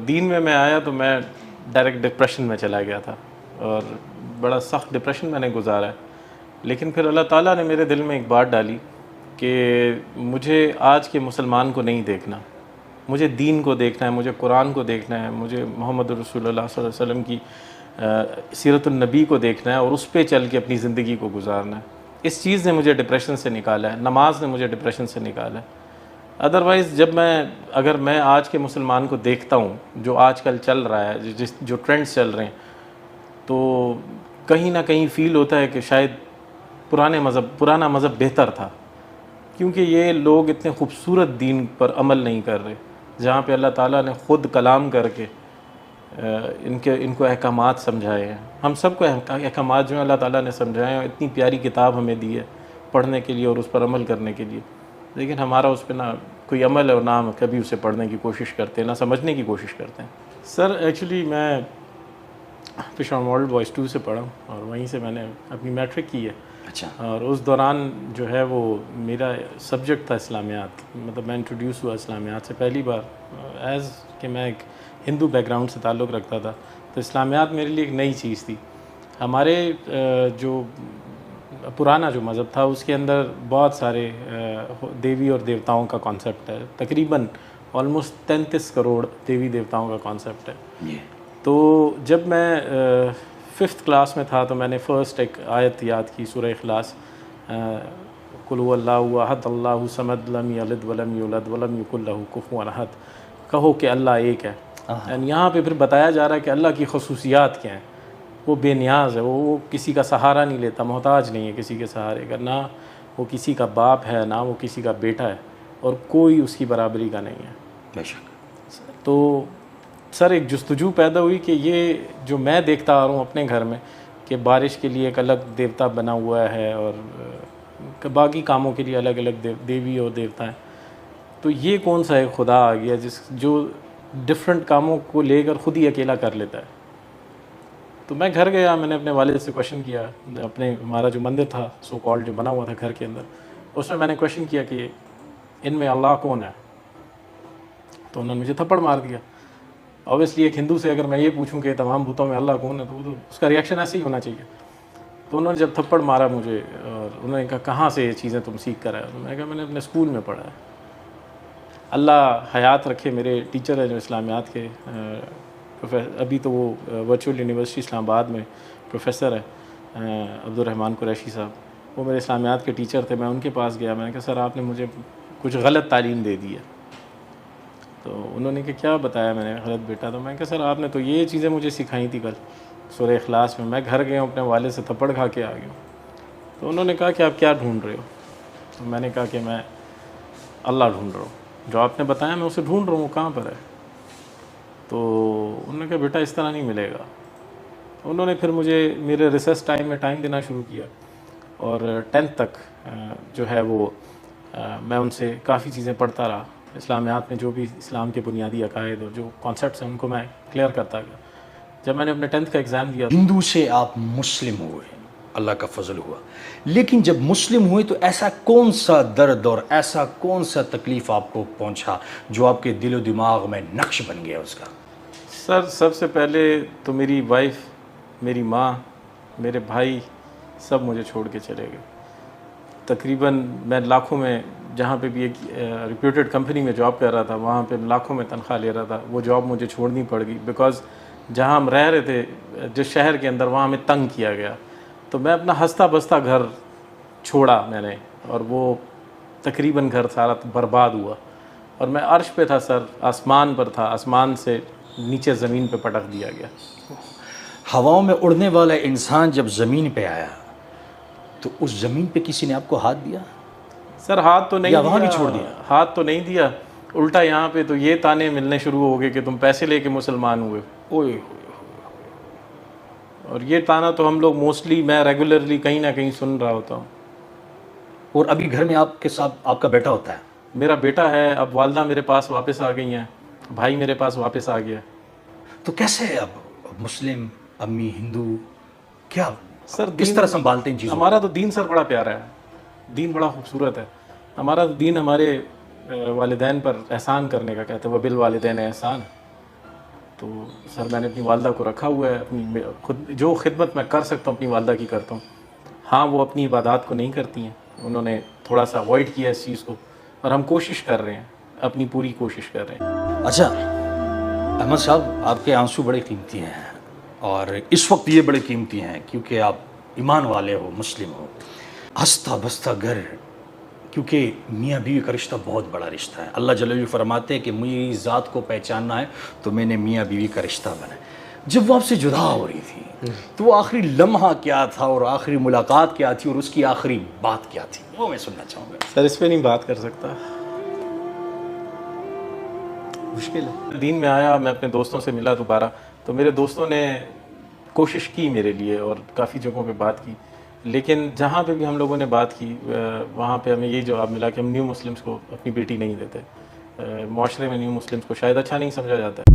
दीन में मैं आया तो मैं डायरेक्ट डिप्रेशन में चला गया था और बड़ा सख्त डिप्रेशन मैंने गुजारा है। लेकिन फिर अल्लाह ताला ने मेरे दिल में एक बात डाली कि मुझे आज के मुसलमान को नहीं देखना, मुझे दीन को देखना है, मुझे कुरान को देखना है, मुझे मोहम्मद रसूलुल्लाह सल्लल्लाहु अलैहि वसल्लम की सीरतुन नबी को देखना है और उस पर चल के अपनी ज़िंदगी को गुजारना है। इस चीज़ ने मुझे डिप्रेशन से निकाला है, नमाज ने मुझे डिप्रेशन से निकाला है। अदरवाइज़ अगर मैं आज के मुसलमान को देखता हूँ जो आजकल चल रहा है, जो ट्रेंड्स चल रहे हैं, तो कहीं ना कहीं फ़ील होता है कि शायद पुराना मज़हब बेहतर था, क्योंकि ये लोग इतने खूबसूरत दीन पर अमल नहीं कर रहे, जहाँ पे अल्लाह ताला ने ख़ुद कलाम करके इनको अहकामात समझाए हैं। हम सबको अहकामात जो है अल्लाह ताला ने समझाए हैं, इतनी प्यारी किताब हमें दी है पढ़ने के लिए और उस पर अमल करने के लिए, लेकिन हमारा उस पर ना कोई अमल है और ना हम कभी उसे पढ़ने की कोशिश करते हैं, ना समझने की कोशिश करते हैं। सर एक्चुअली मैं पेशावर मॉडल बॉयज़ 2 से पढ़ा और वहीं से मैंने अपनी मैट्रिक की है। अच्छा। और उस दौरान जो है वो मेरा सब्जेक्ट था इस्लामियात, मतलब मैं इंट्रोड्यूस हुआ इस्लामियात से पहली बार, एज़ कि मैं एक हिंदू बैकग्राउंड से ताल्लुक़ रखता था, तो इस्लामियात मेरे लिए एक नई चीज़ थी। हमारे जो पुराना जो मज़हब था उसके अंदर बहुत सारे देवी और देवताओं का कॉन्सेप्ट है, तकरीबन ऑलमोस्ट 33 करोड़ देवी देवताओं का कॉन्सेप्ट है। तो जब मैं 5th क्लास में था तो मैंने फ़र्स्ट एक आयत याद की, सूरह इखलास, कुल हुवल्लाहु अहद अल्लाहु समद लम यलिद वलम यूलद वलम यकुल लहू कुफुवन अहद, कहो कि अल्लाह एक है। एंड यहाँ पे फिर बताया जा रहा है कि अल्लाह की खसूसियात क्या हैं। वो बेनियाज़ है, वो किसी का सहारा नहीं लेता, मोहताज नहीं है किसी के सहारे का, ना वो किसी का बाप है ना वो किसी का बेटा है, और कोई उसकी बराबरी का नहीं है। बेशक। तो सर एक जुस्तजू पैदा हुई कि ये जो मैं देखता आ रहा हूँ अपने घर में कि बारिश के लिए एक अलग देवता बना हुआ है और बाकी कामों के लिए अलग अलग देवी और देवता हैं, तो ये कौन सा एक खुदा आ गया जो डिफरेंट कामों को लेकर ख़ुद ही अकेला कर लेता है। तो मैं घर गया, मैंने अपने वालिद से क्वेश्चन किया, हमारा जो मंदिर था सो कॉल्ड जो बना हुआ था घर के अंदर, उसमें मैंने क्वेश्चन किया कि इनमें अल्लाह कौन है। तो उन्होंने मुझे थप्पड़ मार दिया। ऑब्वियसली एक हिंदू से अगर मैं ये पूछूं कि तमाम भूतों में अल्लाह कौन है, तो उसका रिएक्शन ऐसे ही होना चाहिए। तो उन्होंने जब थप्पड़ मारा मुझे और उन्होंने कहा कहाँ से ये चीज़ें तुम सीख कर आए, तो मैंने कहा मैंने अपने स्कूल में पढ़ा है। अल्लाह हयात रखे, मेरे टीचर है जो इस्लामियात के अभी तो वो वर्चुअल यूनिवर्सिटी इस्लामाबाद में प्रोफेसर है, अब्दुर्रहमान कुरैशी साहब, वो मेरे इस्लामियात के टीचर थे। मैं उनके पास गया, मैंने कहा सर आपने मुझे कुछ गलत तालीम दे दी है। तो उन्होंने कहा क्या बताया मैंने गलत बेटा, तो मैंने कहा सर आपने तो ये चीज़ें मुझे सिखाई थी कल सूरह इखलास में, मैं घर गया हूँ अपने वाले से थप्पड़ खा के आ गया हूँ। तो उन्होंने कहा कि आप क्या ढूंढ रहे हो, तो मैंने कहा कि मैं अल्लाह ढूंढ रहा हूँ, जो आपने बताया मैं उसे ढूंढ रहा हूँ, कहाँ पर है। तो उन्होंने कहा बेटा इस तरह नहीं मिलेगा। उन्होंने फिर मुझे मेरे रिसर्च टाइम में टाइम देना शुरू किया और 10th तक जो है वो मैं उनसे काफ़ी चीज़ें पढ़ता रहा। इस्लामियात में जो भी इस्लाम के बुनियादी अकायद और जो कॉन्सेप्ट्स हैं उनको मैं क्लियर करता गया। जब मैंने अपने 10th का एग्ज़ाम दिया, हिंदू से आप मुस्लिम हुए, अल्लाह का फजल हुआ, लेकिन जब मुस्लिम हुए तो ऐसा कौन सा दर्द और ऐसा कौन सा तकलीफ़ आपको पहुंचा जो आपके दिलो दिमाग में नक्श बन गया उसका? सर सबसे पहले तो मेरी वाइफ, मेरी माँ, मेरे भाई सब मुझे छोड़ के चले गए। तकरीबन मैं लाखों में, जहाँ पे भी एक रिप्यूटेड कंपनी में जॉब कर रहा था, वहाँ पे लाखों में तनख्वाह ले रहा था, वो जॉब मुझे छोड़नी पड़ गई बिकॉज़ जहाँ हम रह रहे थे जिस शहर के अंदर, वहाँ हमें तंग किया गया। तो मैं अपना हंसता बसता घर छोड़ा मैंने, और वो तकरीबन घर सारा बर्बाद हुआ और मैं अर्श पे था सर, आसमान पर था, आसमान से नीचे ज़मीन पे पटक दिया गया। हवाओं में उड़ने वाला इंसान जब ज़मीन पे आया तो उस ज़मीन पे किसी ने आपको हाथ दिया? सर हाथ तो नहीं या दिया, वहाँ भी छोड़ दिया? हाथ तो नहीं दिया, उल्टा यहाँ पे तो ये ताने मिलने शुरू हो गए कि तुम पैसे लेके मुसलमान हुए। ओए, और ये ताना तो हम लोग मोस्टली, मैं रेगुलरली कहीं ना कहीं सुन रहा होता हूँ। और अभी घर में आपके साथ आपका बेटा होता है? मेरा बेटा है, अब वालदा मेरे पास वापस आ गई हैं, भाई मेरे पास वापस आ गया। तो कैसे है अब मुस्लिम, अम्मी हिंदू, क्या सर किस तरह संभालते हैं चीज़ों? हमारा तो दीन सर बड़ा प्यारा है, दीन बड़ा खूबसूरत है। हमारा दीन हमारे वालिदैन पर एहसान करने का कहते हैं, वबिल वालिदैन एहसान। तो सर मैंने अपनी वालदा को रखा हुआ है, अपनी खुद जो खिदमत मैं कर सकता हूँ अपनी वालदा की करता हूँ। हाँ, वो अपनी इबादत को नहीं करती हैं, उन्होंने थोड़ा सा अवॉइड किया इस चीज़ को, और हम कोशिश कर रहे हैं, अपनी पूरी कोशिश कर रहे हैं। अच्छा अहमद साहब, आपके आंसू बड़े कीमती हैं और इस वक्त ये बड़े कीमती हैं क्योंकि आप ईमान वाले हो, मुस्लिम हो। हंसता बसता घर, क्योंकि मियाँ बीवी का रिश्ता बहुत बड़ा रिश्ता है। अल्लाह जल्ल फरमाते हैं कि मेरी ज़ात को पहचानना है तो मैंने मियाँ बीवी का रिश्ता बनाया। जब वो आपसे जुदा हो रही थी तो वो आखिरी लम्हा क्या था और आखिरी मुलाकात क्या थी और उसकी आखिरी बात क्या थी, वो मैं सुनना चाहूँगा। सर इस पर नहीं बात कर सकता, मुश्किल है। दीन में आया, मैं अपने दोस्तों से मिला दोबारा, तो मेरे दोस्तों ने कोशिश की मेरे लिए और काफ़ी जगहों पे बात की, लेकिन जहाँ पे भी हम लोगों ने बात की वहाँ पे हमें यही जवाब मिला कि हम न्यू मुस्लिम्स को अपनी बेटी नहीं देते। माशरे में न्यू मुस्लिम्स को शायद अच्छा नहीं समझा जाता है।